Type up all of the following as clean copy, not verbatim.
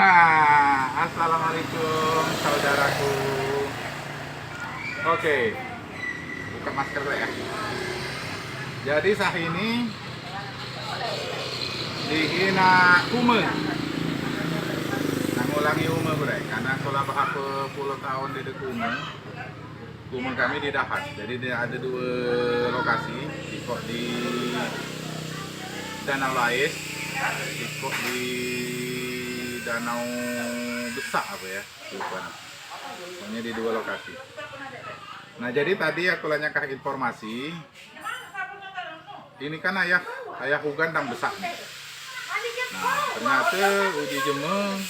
Assalamualaikum saudaraku. Oke, buka masker dulu ya. Jadi sah ini dihina kume, ngulangi ume bre. Karena kalau apa puluh tahun di kume kami di Dahat. Jadi dia ada dua lokasi, di Danau Lais, di Danau Besar apa ya, lupa. Pokoknya di dua lokasi. Nah jadi tadi aku nanyakan informasi, ini kan ayah Hugan dan besar nih. Nah ternyata uji jemeng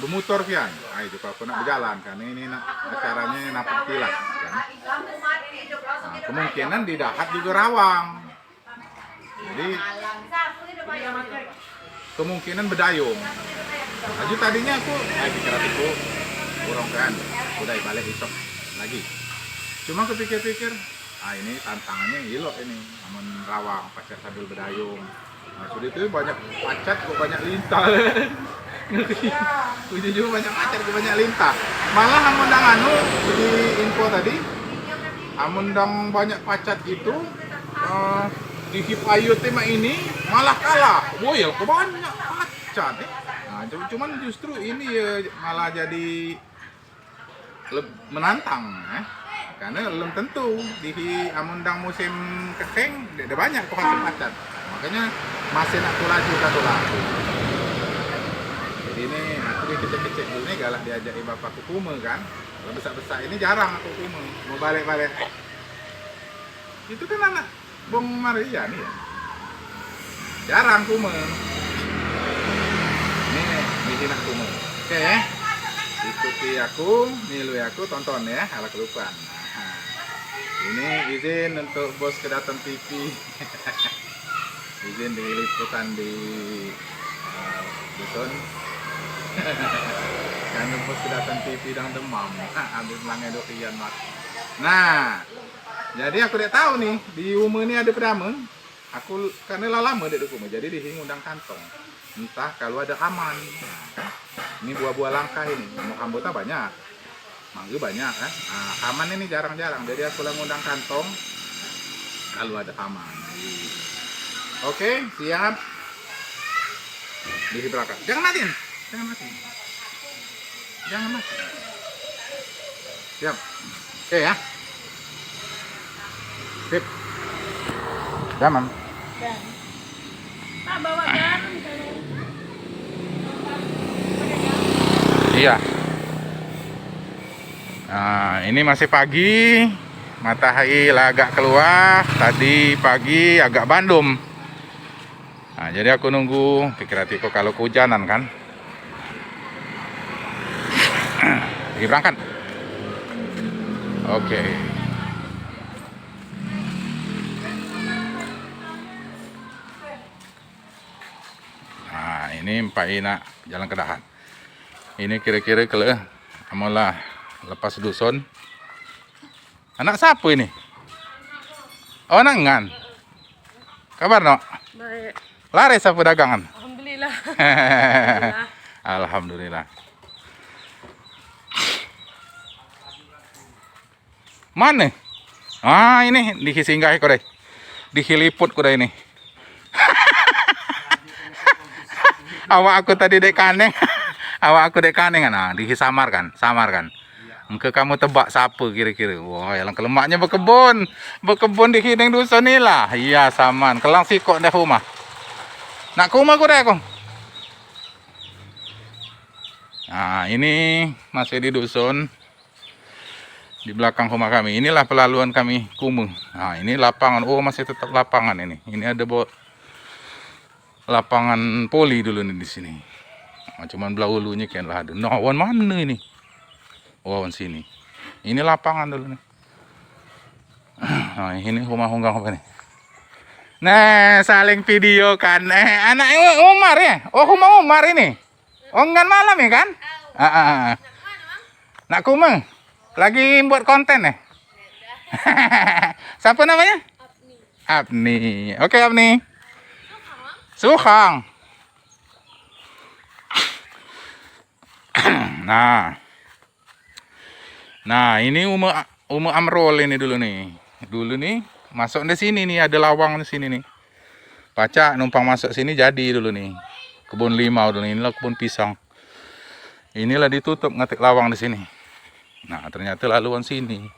bermotor pian. Nah itu aku nak berjalan kan, ini nak acaranya napak tilas kan. Nah, kemungkinan di Dahat juga rawang. Jadi kemungkinan berdayung. Laju tadinya aku pikir aku kurang kan, udah balik besok lagi. Cuma kepikir-pikir, ini tantangannya gila ini, namun rawang pacar sambil berdayung. Nah sudah itu banyak pacat, kok banyak lintah. Uji juga banyak pacar, kok banyak lintah. Malah amundang di info tadi, amundang banyak pacat itu di hip ayu tema ini malah kalah. Woy, kok banyak pacat ya. Nah, cuman justru ini ya malah jadi menantang ya. Karena belum tentu di amundang musim kekeng ada banyak kok hasil pacat. Makanya masih nak laju kado laku. Jadi ini aku kecil-kecil dulu nih galak diajak bapakku kume kan. Kalau besar-besar ini jarang aku kume. Mau balik-balik. Itu kan anak Bung Maria nih ya. Jarang kume. Ini kume. Oke ya. Ikuti aku, nilai aku, tonton ya, ala kelupaan. Nah, ini izin untuk bos Kedaton TV. Izin di liputan di dusun. Karena bos Kedaton TV dan demam. Habis melanggar dokian mak. Nah, jadi aku tidak tahu nih di Ume ini ada pedama. Aku karena lama di Ume, jadi di sini undang kantong. Entah kalau ada aman. Ini buah-buah langka ini, mau kambuta banyak, mangga banyak kan. Nah, aman ini jarang-jarang, jadi aku ngundang kantong kalau ada aman. Oke, siap. Di belakang. Jangan matiin. Siap. Oke ya. Sip. Jaman. Pak bawa garam. Iya. Nah, ini masih pagi, matahari agak keluar. Tadi pagi agak bandum. Nah, jadi aku nunggu. Pikir hatiku kalau kehujanan kan. Lagi berangkat. Oke. Nah, ini Pak Ina jalan ke Dahat. Ini kira-kira kalau amalah lepas dusun. Anak siapa ini? Oh nangan. Kabar no? Baik. Laris apa dagangan? Alhamdulillah. Alhamdulillah. Mana? Ini di singgah kau deh. Di Hiliput kau ini. Awak aku tadi dek kaneng. Awak aku dek kaneng kan, samar kan. Engke kamu tebak siapa kira-kira? Wah, yang kelemaknya berkebun di hiding dusun ni lah. Iya, saman. Kelang sikok dah rumah. Nak ke rumah aku dah aku. Nah, ini masih di dusun. Di belakang rumah kami. Inilah pelaluan kami Kumeng. Nah, ini lapangan. Oh, masih tetap lapangan ini. Ini ada lapangan poli dulu nih di sini. Cuman belah ulunya kan lah ada. Nah, awan mana ini? Oh, awan sini. Ini lapangan dulu nih. Nah, ini rumah honggang apa nih? Nah, saling video kan. Anak Umar ya? Oh, rumah Umar ini. Onggan malam ya kan? Nak Kumeng. Lagi buat konten ya? Siapa namanya? Abni. Oke, Abni. Sukhang. Nah, nah ini Ume Amrol ini dulu nih. Dulu nih masuk di sini nih, ada lawang di sini nih. Pacak numpang masuk sini jadi dulu nih. Kebun limau dulu, inilah kebun pisang. Inilah ditutup ngetik lawang di sini. Nah, ternyata laluan sini.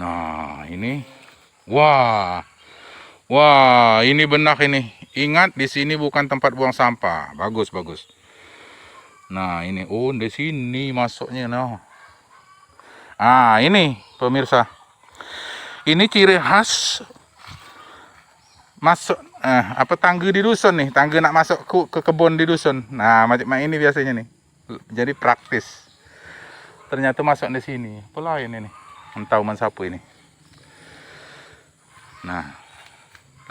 Nah, ini. Wah. Wah, ini benak ini. Ingat, di sini bukan tempat buang sampah. Bagus, bagus. Nah, ini. Oh, di sini masuknya. Nah. Ah, ini pemirsa. Ini ciri khas masuk apa tangga di dusun nih. Tangga nak masuk ke kebun di dusun. Nah, macam ini biasanya nih. Jadi praktis. Ternyata masuk di sini. Pelayan ini. Entah man siapa ini. Nah,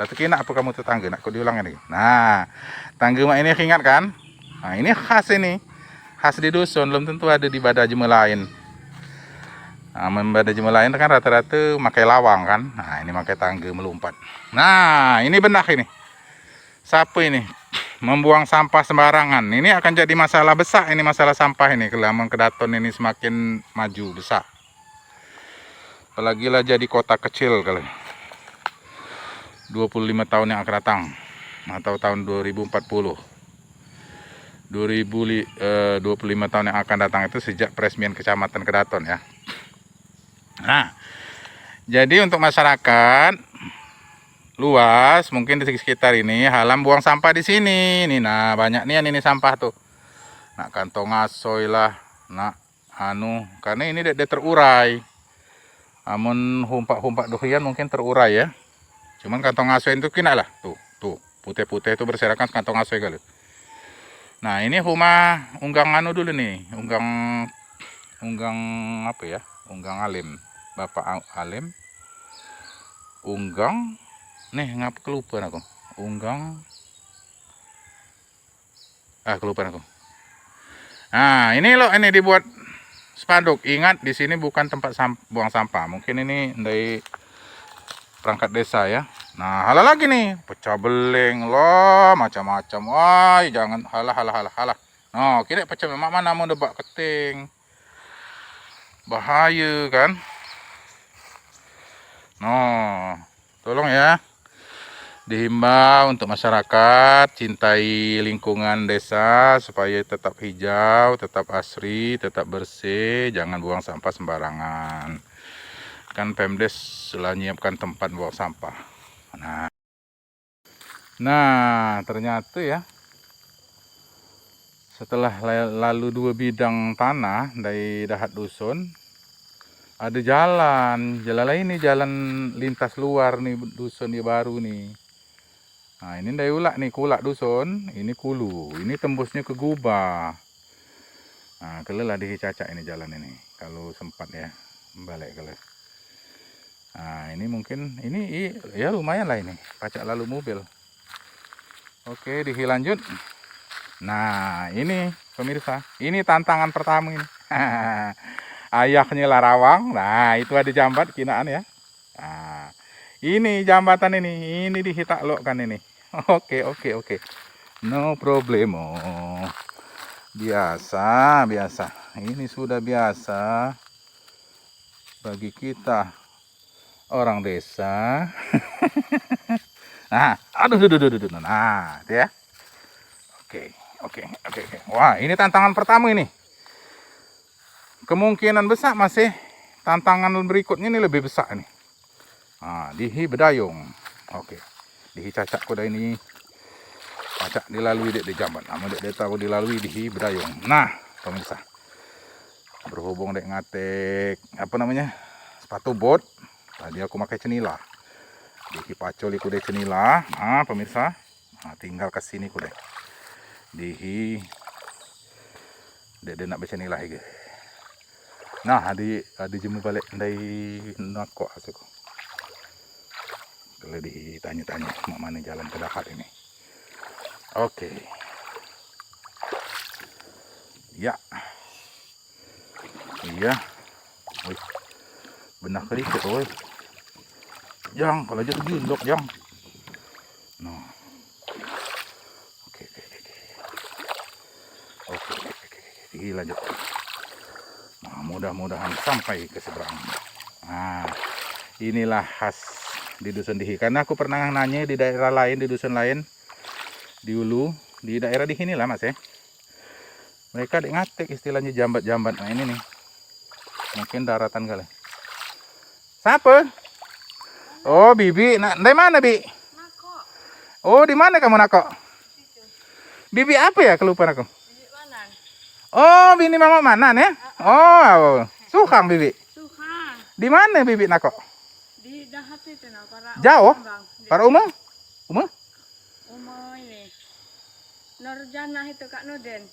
lalu kena apa kamu tuh tangga? Nak kau diulang ini. Nah, tangga mak ini ingat kan? Nah, ini khas ini. Khas di dusun, belum tentu ada di Bada Jema lain. Nah, Bada Jema lain kan rata-rata pakai lawang kan. Nah, ini pakai tangga melompat. Nah, ini benak ini. Siapa ini? Membuang sampah sembarangan. Ini akan jadi masalah besar ini, masalah sampah ini. Kelaman Kedaton ini semakin maju besar. Apalagi lah jadi kota kecil kali. 25 tahun yang akan datang atau tahun 2040. 25 tahun yang akan datang itu sejak peresmian Kecamatan Kedaton ya. Nah, jadi untuk masyarakat luas mungkin di sekitar ini halam buang sampah di sini. Nih, nah banyak nih ini sampah tuh. Nak kantong asoy lah, nak karena ini dia terurai. Amun humpak-humpak dohian mungkin terurai ya. Cuman kantong asoy itu kena lah, tuh putih-putih itu berserakan kantong asoy kali. Nah, ini rumah unggang dulu nih, unggang apa ya? Unggang Alim, Bapak Alim. Unggang, nih ngapa kelupaan aku? Unggang, kelupaan aku. Nah, ini loh, ini dibuat spanduk. Ingat, di sini bukan tempat buang sampah. Mungkin ini dari perangkat desa ya. Nah, halah lagi nih, pecah beling loh, macam-macam. Wah, jangan halah. Nah, kira pecah memang mana mau debak keting. Bahaya kan? Nah, tolong ya. Dihimbau untuk masyarakat cintai lingkungan desa supaya tetap hijau, tetap asri, tetap bersih, jangan buang sampah sembarangan. Kan Pemdes telah menyiapkan tempat buang sampah. Nah, ternyata ya setelah lalu 2 bidang tanah dari dahat dusun, ada jalan lain nih, jalan lintas luar nih dusun yang baru nih. Nah, ini dari ulak nih, kulak dusun, ini kulu, ini tembusnya ke Guba. Nah, kelelah dicacak ini jalan ini, kalau sempat ya, balik kele. Nah, ini mungkin, ini ya lumayan lah ini, pacak lalu mobil. Oke, dilanjut. Nah, ini pemirsa, ini tantangan pertama ini. Ayahnya larawang, nah itu ada jambat kinaan ya. Nah, ini jambatan ini dihitaklokkan ini. Oke. No problemo. Biasa. Ini sudah biasa bagi kita orang desa. Nah, aduh. Nah, itu ya. Oke. Wah, ini tantangan pertama ini. Kemungkinan besar masih tantangan berikutnya ini lebih besar nih. Nah, dihi bedayung. Oke. Dihi cacak kuda ini. Cacak dilalui di jambat. Namun dia tahu dilalui dihi bedayung. Nah, pemirsa. Berhubung dek ngatek apa namanya? Sepatu bot. Tadi aku pakai cenila. Dihi pacol kuda cenila. Nah, pemirsa. Nah, tinggal ke sini kuda. Dihi dek nak bercenila lagi. Nah, ada jemu balik dari nakok aku. Kalau ditanya-tanya mana jalan ke dahat ini. Oke. Ya. Iya. Wih. Benar kali itu, woi. Jang, kalau aja terjuluk, Jang. No. Oke, oke, oke. Oke, oke, oke. Lanjut. Nah, mudah-mudahan sampai ke seberang. Nah, inilah khas di dusun Dihi. Karena aku pernah nanya di daerah lain, di dusun lain, di Ulu, di daerah di sini lah mas ya. Mereka ngatik istilahnya jambat-jambat. Nah ini nih, mungkin daratan kali. Siapa? Oh Bibi, nah dari mana Bi? Nako. Oh di mana kamu Nako? Bibi apa ya kelupaan aku? Bibi Manan. Oh bini mama Manan ya? Oh Sukang Bibi. Suka. Di mana Bibi Nako? Di Dahat itu nah para Jauh? Bang. Para Uma? Uma? Uma ini. Nurjana itu Kak Nuden.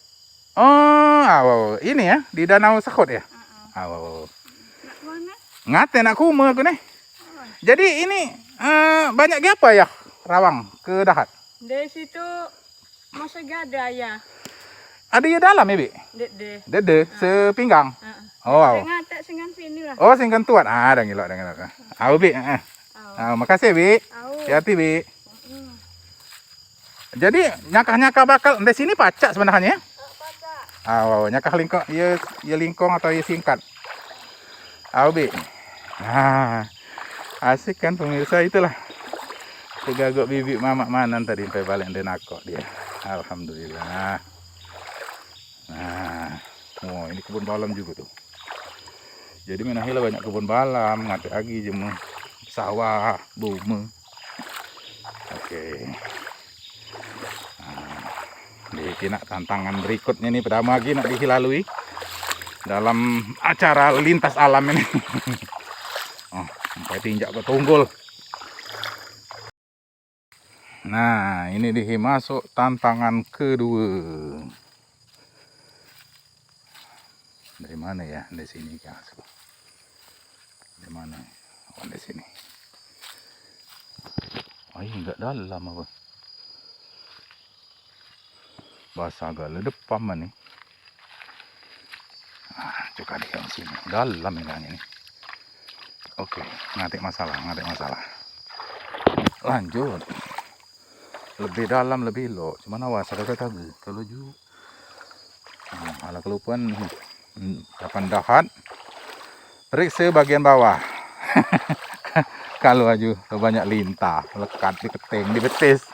Oh, ini ya di Danau Sekut ya? Nak mana? Ngate nak kuma aku nih. Oh. Jadi ini banyak apa ya rawang ke Dahat? Di situ masih gada ya. Ada ya dalam ya Bi? Dede. Dede sepinggang. Oh. Ngate singan sini lah. Oh singkan tuan. Ada ngilok. Au Bi. Makasih Bi. Hati-hati Bi. Jadi nyakah-nyakah bakal di sini pacak sebenarnya. Nyakah lingkong, ya lingkong atau ya singkat. Bi. Nah, asik kan pemirsa, itulah tegagok Bibi Mama Manan tadi sampai balik Denako dia. Alhamdulillah. Nah, ini kebun balam juga tuh. Jadi menahila banyak kebun balam, ngate lagi jemu sawah, bumi. Oke. Ini tantangan berikutnya nih pertama lagi nak dilalui dalam acara lintas alam ini. Sampai tinjak ke tunggul. Nah ini masuk tantangan kedua. Dari mana ya? Dari sini kan? Dari mana? Oh dari sini. Oh ini enggak dalam apa? Bahasa agak ledepam nih. Coba di sini dalam ini. Oke, ngatik masalah. Lanjut. Lebih dalam lebih lo. Cuman awas ada kata kalau ju. Ala kelupaan kapan dahat. Periksa bagian bawah. Kalau aju banyak lintah, lekat di keteng, di betis.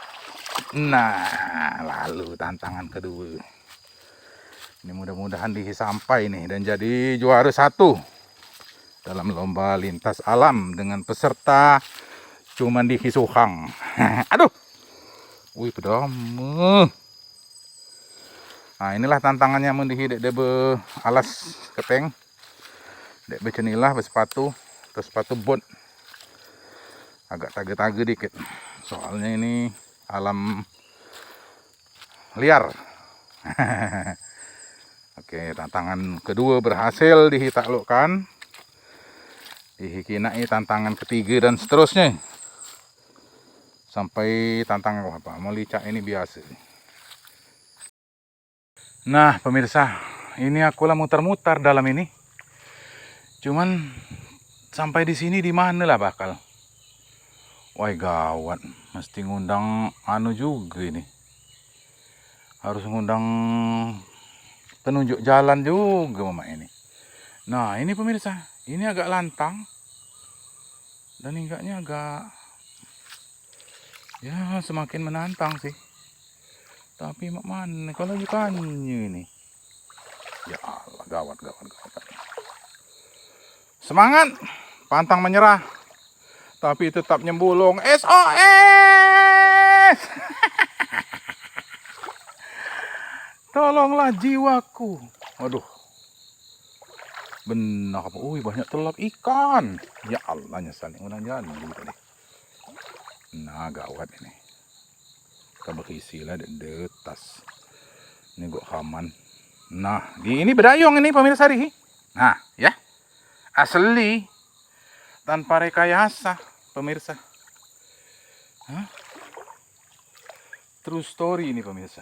Nah, lalu tantangan kedua. Ini mudah-mudahan sampai nih dan jadi juara 1 dalam lomba lintas alam dengan peserta cuman di Hisuhang. Aduh. Wih, pedam. Nah, inilah tantangannya mendihi dek be alas keteng. Dek be cenilah, be sepatu, terus sepatu bot. Agak tage-tage dikit. Soalnya ini alam liar. Oke, tantangan kedua berhasil ditaklukkan. Dihikinai tantangan ketiga dan seterusnya. Sampai tantangan apa? Melicak ini biasa. Nah, pemirsa, ini aku lah muter-muter dalam ini. Cuman sampai di sini di mana lah bakal. Wah, gawat. Mesti ngundang anu juga ini. Harus ngundang penunjuk jalan juga mama ini. Nah ini pemirsa, ini agak lantang dan hingganya agak ya semakin menantang sih. Tapi mak mana kalau ikannya ini? Ya Allah, gawat. Semangat, pantang menyerah. Tapi tetap nyembulung. SOS! Tolonglah jiwaku. Waduh. Benar apa? Banyak telap ikan. Ya Allah, nyesal yang ulang jalan tadi. Nah, gawat ini. Keberisi lah de tas. Ini gua aman. Nah, ini bedayong ini pemirsa nih. Nah, ya. Asli tanpa rekayasa, pemirsa. Hah? True story ini pemirsa.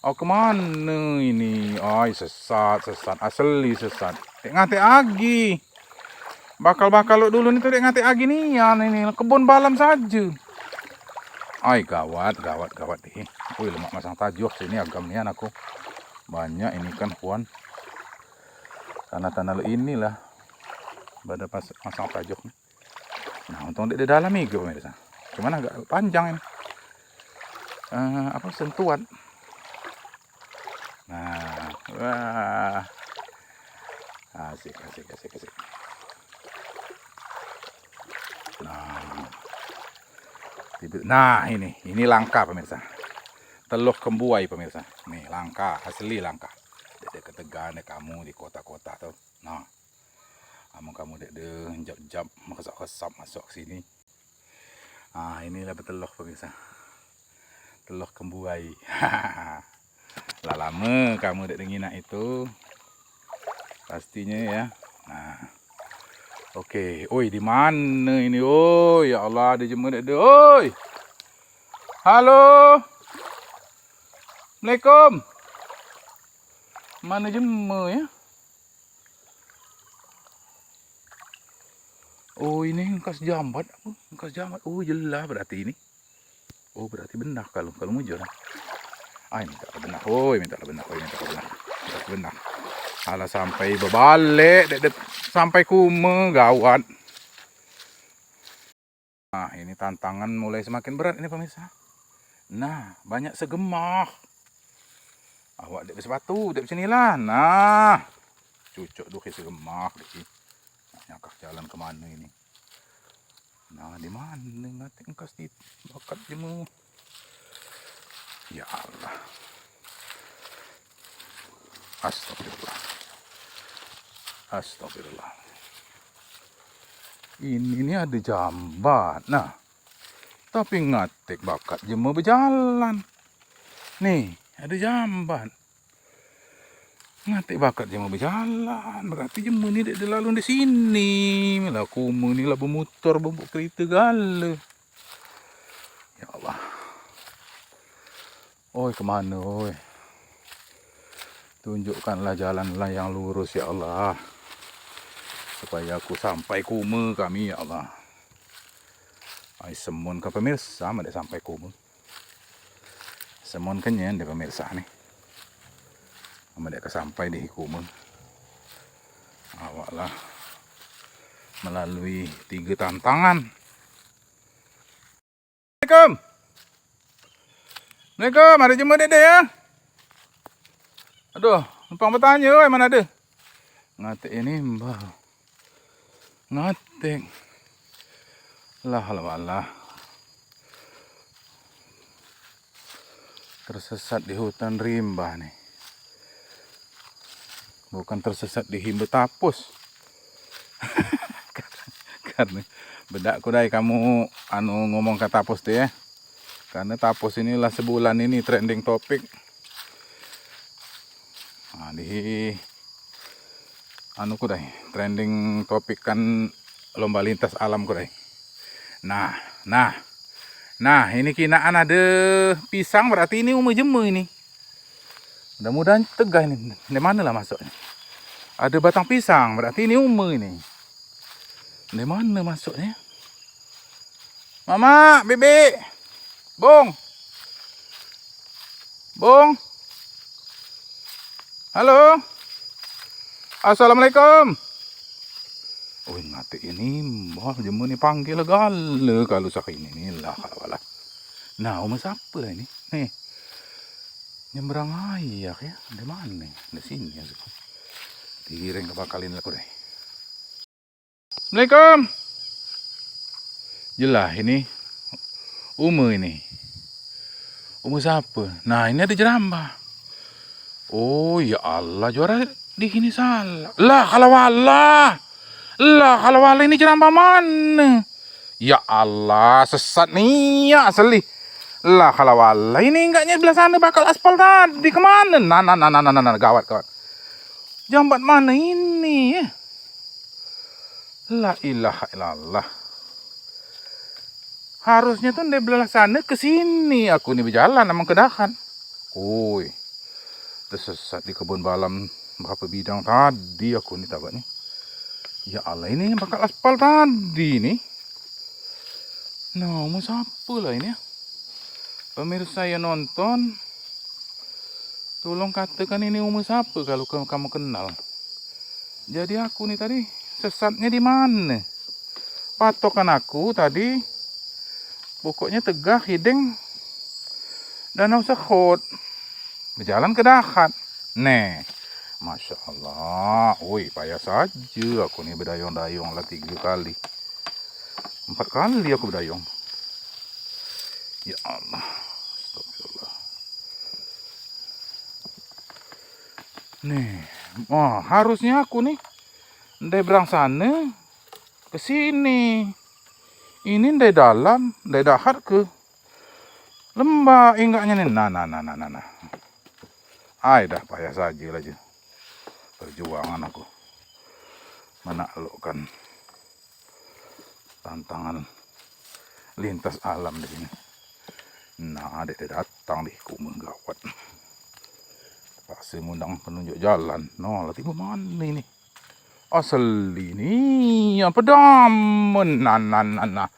Oh kemana ini? Sesat, asli sesat. Dek ngate agi. Bakal-bakal dulu nih tuh dek ngate agi nih ya ini kebun balam saja. Ay gawat deh. Wih lemak masang tajok sini agamnya aku. Banyak ini kan Juan. Tanah-tanah inilah. Pada pas masang tajok nih. Nah untung di dalam nih pemirsa. Cuman agak panjang ini. Sentuhan. Nah, wah. Asik. Nah, ini langka pemirsa. Telur kembuai pemirsa. Nih langka, asli langka. Dek ketegan kamu di kota-kota tuh. Nah, kamu dek jam kesap masuk sini. Ah, inilah betelur pemirsa. Telur kembuai. Lah lama kamu dek dengina itu. Pastinya ya. Nah. Oke. Oi, di mana ini? Oh, ya Allah, ada jemur dek. Oi. Halo. Assalamualaikum. Mana jemur ya? Oh, ini engkas jambat. Oh, jelas berarti ini. Oh, berarti benar kalau mujur. Ah, minta benar. Oh, minta benar. Alah sampai berbalik, sampai kume gawat. Nah, ini tantangan mulai semakin berat ini pemirsa. Nah, banyak segemah. Awak dek sepatu, dek sinilah. Nah, cucuk duki segemah dek. Nyakak jalan kemana ini? Nah, di mana ngatik engkas di bakat jemu? Ya Allah. Astagfirullah. Ini ada jambat. Nah, tapi ngatik bakat jemu berjalan. Nih, ada jambat. Ngatik bakat jemu berjalan. Berarti jemu ni dia lalu di sini. Lah kumu ni lah bermutar bubuk kereta gala. Ya Allah. Oi, kemana oi? Tunjukkanlah jalanlah yang lurus ya Allah. Supaya aku sampai kume kami ya Allah. Ai semun ke pemirsa ada sampai kume. Semun kenyan di pemirsa nih. Mereka sampai di kume. Awaklah melalui 3 tantangan. Assalamualaikum, ada jumpa dede ya. Aduh, numpang bertanya, oi mana ada? Ngatik ini mbah. Ngatik. Lah. Tersesat di hutan rimba nih. Bukan tersesat di himbe tapus. Karena bedak kudai kamu ngomong ke tapus tuh ya. Karena tapus inilah sebulan ini trending topik. Nah, di kudai trending topik kan lomba lintas alam kudai. Nah, ini kinaan ada pisang berarti ini jemu ini. Mudah-mudahan tegah ini. Di mana lah masuknya? Ada batang pisang berarti ini ini. Di mana masuknya? Mama, Bebe. Bung. Halo. Assalamualaikum. Oh, ngati ini mbah jemu ni panggil gala kalau sakini ni lah kalau. Nah, siapa lah ini? Nih. Nyebrang ayak ya. Di mana nih? Di sini ya. Digiring kebakalin aku deh. Assalamualaikum. Jelah ini. Ini. Siapa? Nah, ini ada jerambah. Oh, ya Allah, juara di sini salah. Lah, kalau ini jerambah mana? Ya Allah, sesat nih ya asli. Lah, kalau ini enggaknya belah sana bakal aspal tadi kemana? Nah, gawat. Jambat mana ini ya? La ilaha illallah. Harusnya tuh di belah sana ke sini aku nih berjalan emang kedakan. Oi. Tersesat di kebun balam berapa bidang tadi aku nih tabatnya. Ya Allah, ini bakal aspal tadi nih. Nah, mau siapa lah ini ya? Pemirsa yang nonton, tolong katakan ini umur siapa kalau kamu kenal. Jadi aku nih tadi sesatnya di mana? Patokan aku tadi pokoknya Tegah, Hideng, Danau Sekot. Berjalan ke Dahat. Nih, Masya Allah. Woi, payah saja aku nih berdayung-dayung lah 3 kali. 4 kali aku berdayung. Ya Allah. Astagfirullah. Nih, wah, harusnya aku nih dari berang sana ke sini. Ini dari dalam, dari Dahat ke lembah enggaknya nih. Nah. Ay, dah payah saja aja. Perjuangan aku menaklukkan tantangan lintas alam di sini. Nah, adek datang deh, ku menggawat. Pasti ngundang penunjuk jalan. No, lah tiba mana ini? Asal ini yang pedaman. Nah.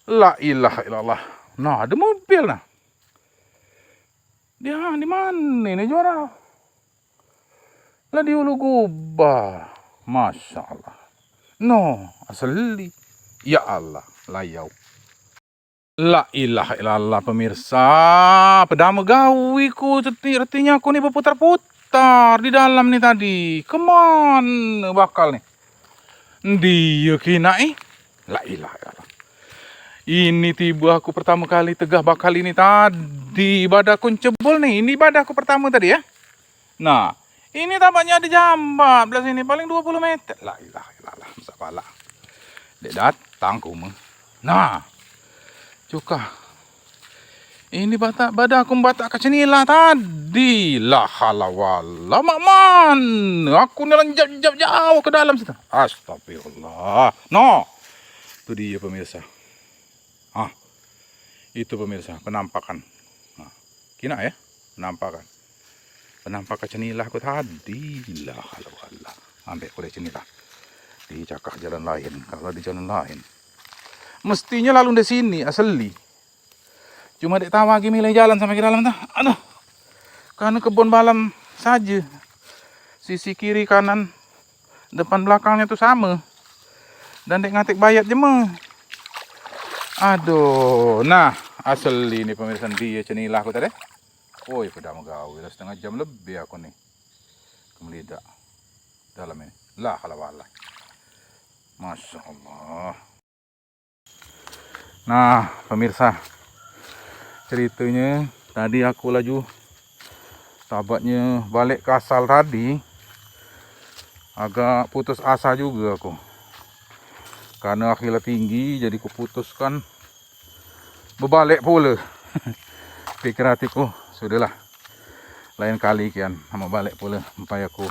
La ilaha illallah. Nah, ada mobil nah. Dia di mana ini juara? Lah di Ulu Gubah. Masya Allah. No, asli. Ya Allah, layau. La ilaha illallah pemirsa. Pedama gawiku. Artinya aku nih berputar-putar di dalam nih tadi. Kemana bakal nih? Dia kina La ilaha illallah. Ini tiba aku pertama kali Tegah bakal ini tadi. Ibadahku cebol nih. Ini ibadahku pertama tadi ya. Nah, ini tampaknya ada jambat. Belah sini paling 20 meter. La ilaha illallah. Masa pala. Dia datang kumeng. Nah, cuka. Ini badak aku batak kacenila tadi. La halawala. Mak man. Aku nelanjap jauh ke dalam situ. Astagfirullah. No. Itu dia pemirsa. Itu pemirsa penampakan. Nah, kina ya penampakan. Penampakan cenilah aku tadi. La halawala. Ambil boleh cenilah. Di cakak jalan lain. Kalau di jalan lain. Mestinya lalu di sini asli. Cuma dek tahu lagi milih jalan sampai ke dalam dah. Aduh. Karena kebun balam saja. Sisi kiri kanan depan belakangnya tuh sama. Dan dek ngatik bayat je mah. Aduh. Nah, asli ini pemirsa dia cenilah aku tadi. Oh, ya pedang gawe dah setengah jam lebih aku nih. Kemelidak dalam ini. La halawala. Masya Allah. Nah, pemirsa, ceritanya tadi aku laju tabatnya balik ke asal tadi. Agak putus asa juga aku. Karena akhirnya tinggi jadi kuputuskan berbalik pula. Pikir hatiku, sudahlah. Lain kali kian sama balik pula sampai aku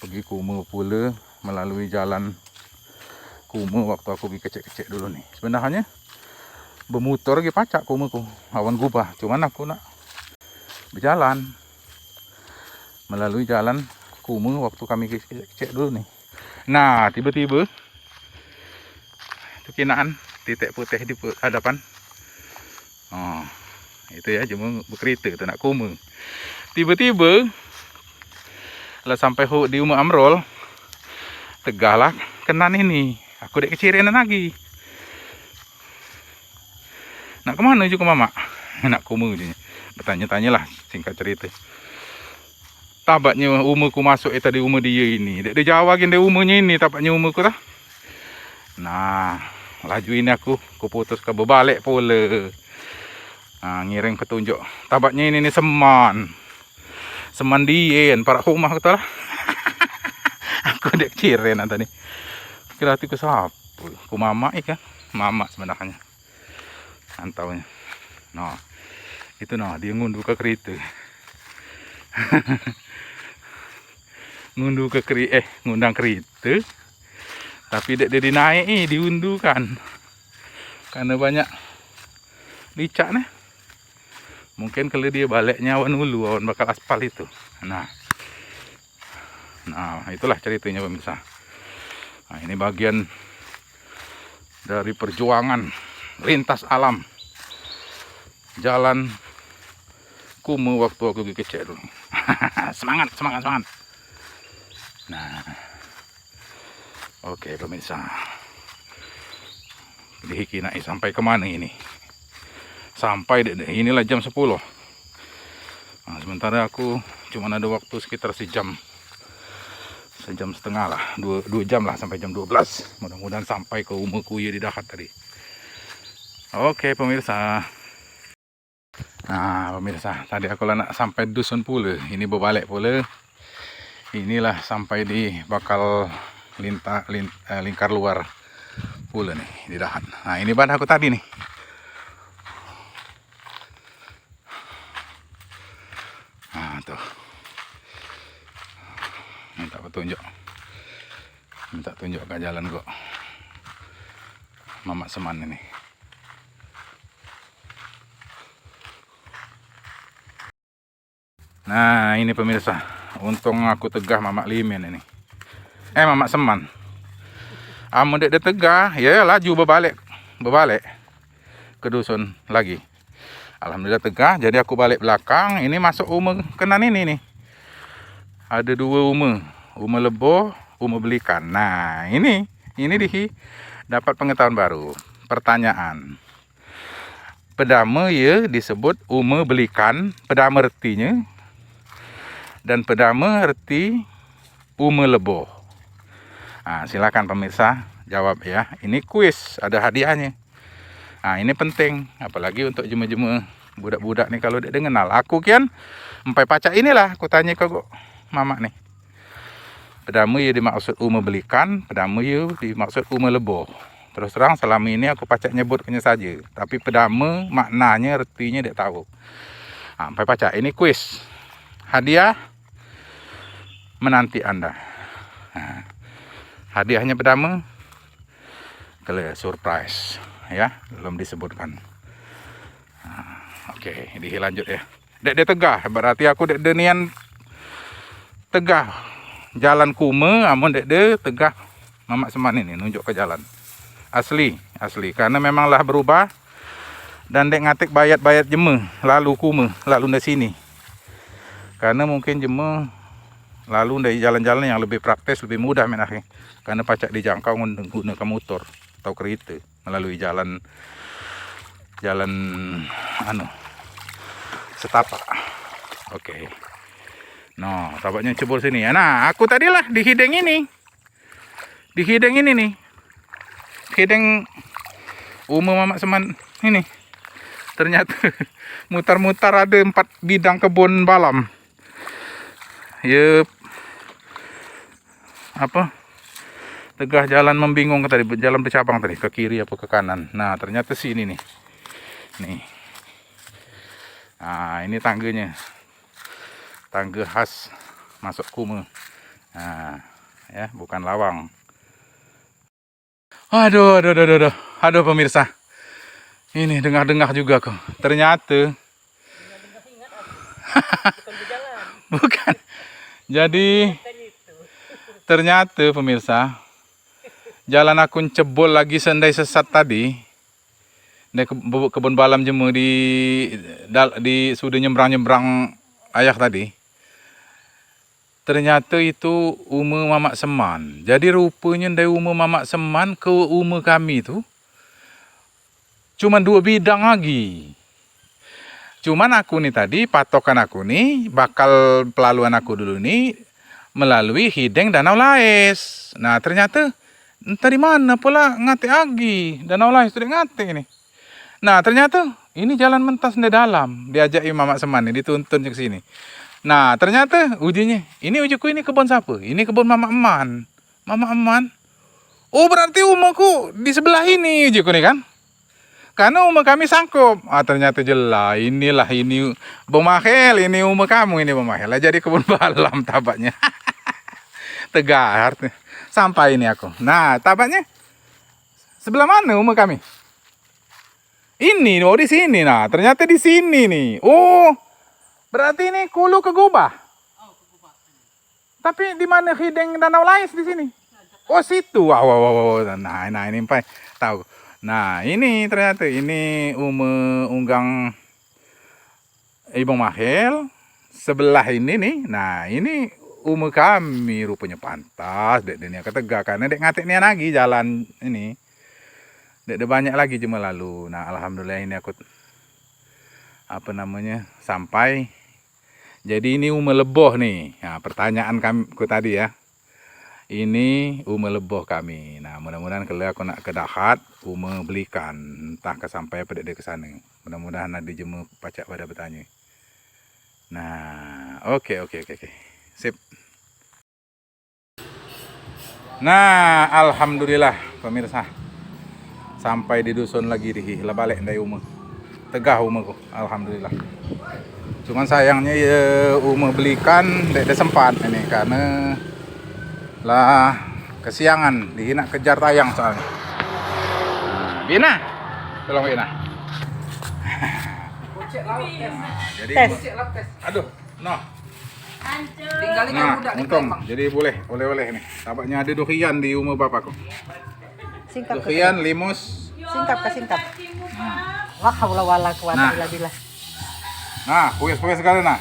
pergi Kuma pula melalui jalan Kuma waktu aku pergi kecek-kecek dulu nih. Sebenarnya bermotor lagi pacak Kumaku, awan gubah. Cuman aku nak berjalan melalui jalan Kuma waktu kami kecek-kecek dulu nih. Nah, tiba-tiba itu kinaan titik putih di hadapan. Oh, itu ya cuma berkereta tu nak Kuma. Tiba-tiba lah sampai di Uma Amrol Tegah lah kenan ini. Aku dek kecirenan lagi. Nak kemana juga mama? Nak Kuma je. Bertanya-tanya lah singkat cerita. Tabatnya umurku masuk tadi umur dia ini. Dek dia jawabin dia umurnya ini tabatnya umurku tah. Nah, laju ini aku putus ke berbalik pula. Nah, ngiring petunjuk. Tabatnya ini seman. Seman dien para rumah kata lah. Aku dek ciren tadi. Kira hatiku sapu. Ku mama kan. Mama sebenarnya. Antaunya. Nah, itu nah dia ngunduh ke kereta. Ngunduh ke kereta ngundang kereta. Tapi dek dia dinaik diunduhkan. Karena banyak licak nih. Mungkin kalau dia baliknya awan hulu, awan bakal aspal itu. Nah itulah ceritanya pemirsa. Nah, ini bagian dari perjuangan lintas alam jalan Kume waktu aku kecil dulu. Semangat. Nah, oke pemirsa, dihikinai sampai kemana ini? Sampai inilah jam 10. Nah, sementara aku cuma ada waktu sekitar sejam setengah lah, 2 jam lah sampai jam 12. Mudah-mudahan sampai ke Umukuyu di Dahat tadi. Oke pemirsa. Nah pemirsa, tadi aku nak sampai dusun pula. Ini berbalik pula. Inilah sampai di bakal lingkar luar pula nih di Dahat. Nah ini bahan aku tadi nih. Nah tuh, minta petunjuk, minta tunjuk ke jalan kok Mamak Seman ini. Nah ini pemirsa, untung aku tegah Mamak Limin ini. Mamak Seman. Amun dek tegah, ya laju berbalik ke dusun lagi. Alhamdulillah tegah, jadi aku balik belakang. Ini masuk Ume kenan ini nih. Ada 2 Ume Leboh, Ume Belikan. Nah ini dapat pengetahuan baru. Pertanyaan. Pedama ya disebut Ume Belikan, pedama retinya. Dan pedama reti Ume Leboh. Nah, silakan pemirsa jawab ya. Ini kuis, ada hadiahnya. Nah, ini penting, apalagi untuk jema-jema budak-budak nih kalau dia kenal. Aku kian empai pacak inilah aku tanya ke Mamak nih. Pedama ya dimaksud Ume Belikan, pedama ya dimaksud Ume Leboh. Terus terang selama ini aku pacak nyebutnya saja, tapi pedama maknanya artinya dia tahu. Nah, empai pacak ini kuis. Hadiah menanti Anda. Nah, hadiahnya pedama kalau surprise ya, belum disebutkan. Nah, oke, dilanjut ya. Dek tegah, berarti aku dek nian tegah jalan Kume, amun dek tegah Mamak Seman ini nunjuk ke jalan. Asli, karena memanglah berubah dan dek ngatik bayat jeme lalu Kume, lalu dari sini. Karena mungkin jeme lalu dari jalan-jalan yang lebih praktis, lebih mudah menahe. Karena pacak dijangkau menggunakan motor atau kereta melalui jalan setapak. Oke. Nah, tampaknya cebol sini. Nah, aku tadilah di hideng ini. Di hideng ini nih. Hideng Ume Mamak Seman ini. Ternyata mutar-mutar ada 4 bidang kebun balam. Ya tegah jalan membingung tadi, jalan bercabang tadi, ke kiri apa ke kanan. Nah ternyata sini nih. Nah ini tangganya, tangga khas masuk Kume. Nah ya, bukan lawang. Aduh pemirsa, ini dengar juga kok. Ternyata bukan. Jadi ternyata pemirsa, jalan aku cebol lagi sendai sesat tadi. Dari kebun balam jemu di sudah nyebrang ayah tadi. Ternyata itu Ume Mamak Seman. Jadi rupanya dari Ume Mamak Seman ke Ume kami itu cuma 2 bidang lagi. Cuman aku nih tadi, patokan aku nih, bakal pelaluan aku dulu nih melalui hideng Danau Laes. Nah ternyata entah di mana pula ngate lagi Danau Laes sudah ngate ini. Nah ternyata ini jalan mentas di dalam, diajak Mamak Seman ini, dituntun ke sini. Nah ternyata ujinya, ini ujiku ini kebun siapa? Ini kebun Mamak Eman. Mamak Eman. Oh berarti umaku di sebelah ini ujiku nih kan? Karena umah kami sangkup. Ternyata jelas ini Bung Mahel, ini umah kamu ini Bung Mahel. Jadi kebun balam tabaknya. Tegar. Sampai ini aku. Nah, tabaknya sebelah mana umah kami? Ini, oh di sini. Nah, ternyata di sini nih. Oh, berarti ini Hulu ke Gubah. Tapi di mana hideng Danau Lais di sini? Oh, situ. Wow, wow, wow, wow. Nah, ini Pai tahu. Nah, ini ternyata ini unggang Ibong Mahel. Sebelah ini nih. Nah, ini kami rupanya pantas. Dek dia ketegak karena dek ngatik nih lagi jalan ini. Dek ada banyak lagi cuma lalu. Nah, alhamdulillah ini aku apa namanya sampai. Jadi ini leboh nih. Nah, pertanyaan kami tadi ya. Ini leboh kami. Nah, mudah-mudahan kalau aku nak ke Dahat, belikan entah ke sampai apa dek ke sana. Mudah-mudahan nanti jemu pacak pada bertanya. Nah, oke. Sip. Nah, alhamdulillah pemirsa. Sampai di dusun lagi di balik dari rumah. Tegah rumahku, alhamdulillah. Cuman sayangnya ya belikan tidak sempat ini karena lah kesiangan nak kejar tayang soalnya. Nah, Bina, tolong Bina. Jadi, aduh, no. Nah, untung. Jadi boleh nih. Tampaknya ada durian di rumah bapakku. Singkap Durian, limus. singkap. Wah, haula wala quwata illa billah. Nah, puas sekali nah.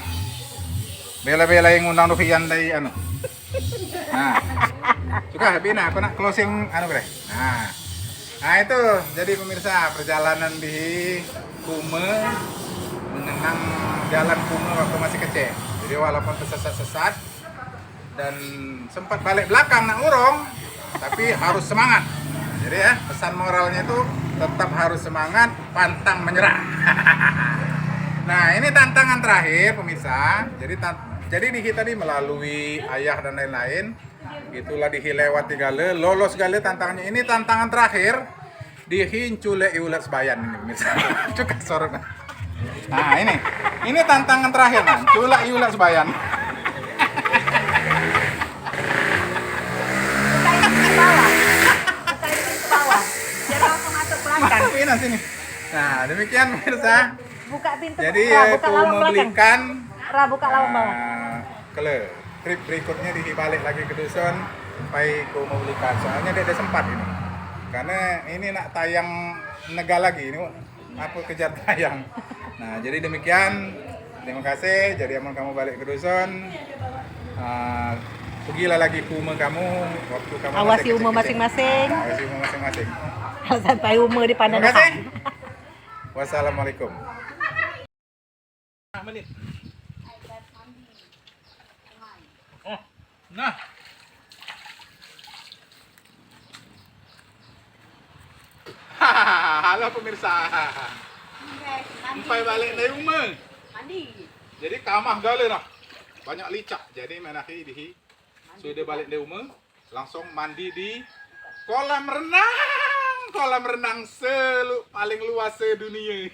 Bela-bela yang undang durian dari anu. Nah, suka Bina, aku nak closing anu bre. Nah itu jadi pemirsa perjalanan di Kume mengenang jalan Kume waktu masih kecil. Jadi walaupun tersesat-sesat dan sempat balik belakang nak urung, tapi harus semangat. Jadi ya pesan moralnya itu tetap harus semangat, pantang menyerah. Nah ini tantangan terakhir pemirsa. Jadi di tadi melalui ayah dan lain-lain, itulah lewat gale, lolos gale tantangannya. Ini tantangan terakhir cule iulat sebayan ini pemirsa. Cuka sorot. Nah ini tantangan terakhir nah, cule iulat sebayan. Pina sini. Nah demikian pemirsa. Buka pintu. Jadi buka lawang membelikan buka lawang bawah. Trip berikutnya balik lagi ke dusun sampai ku membelikan. Soalnya dia ada sempat ini. Karena ini nak tayang nega lagi ini aku kejar tayang. Nah, jadi demikian. Terima kasih. Jadi aman kamu balik ke dusun. Pergilah lagi ke rumah kamu waktu kamu Awasi umur masing-masing. Awasi umur masing-masing. Sampai umur di pandang. Terima kasih. Wassalamualaikum. Menit. Oh, nah. Halo pemirsa. Sampai balik dari rumah. Mandi. Jadi kamah gale lah. Banyak licak. Jadi menahi di sudah balik dari rumah, langsung mandi di kolam renang. Kolam renang paling luas sedunia.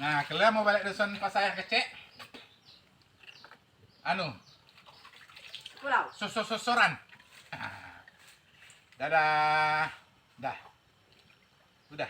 Nah, kalian mau balik dusun pas saya kecek? Anu, Pulau. sosoran. Dadah. Dah. Udah.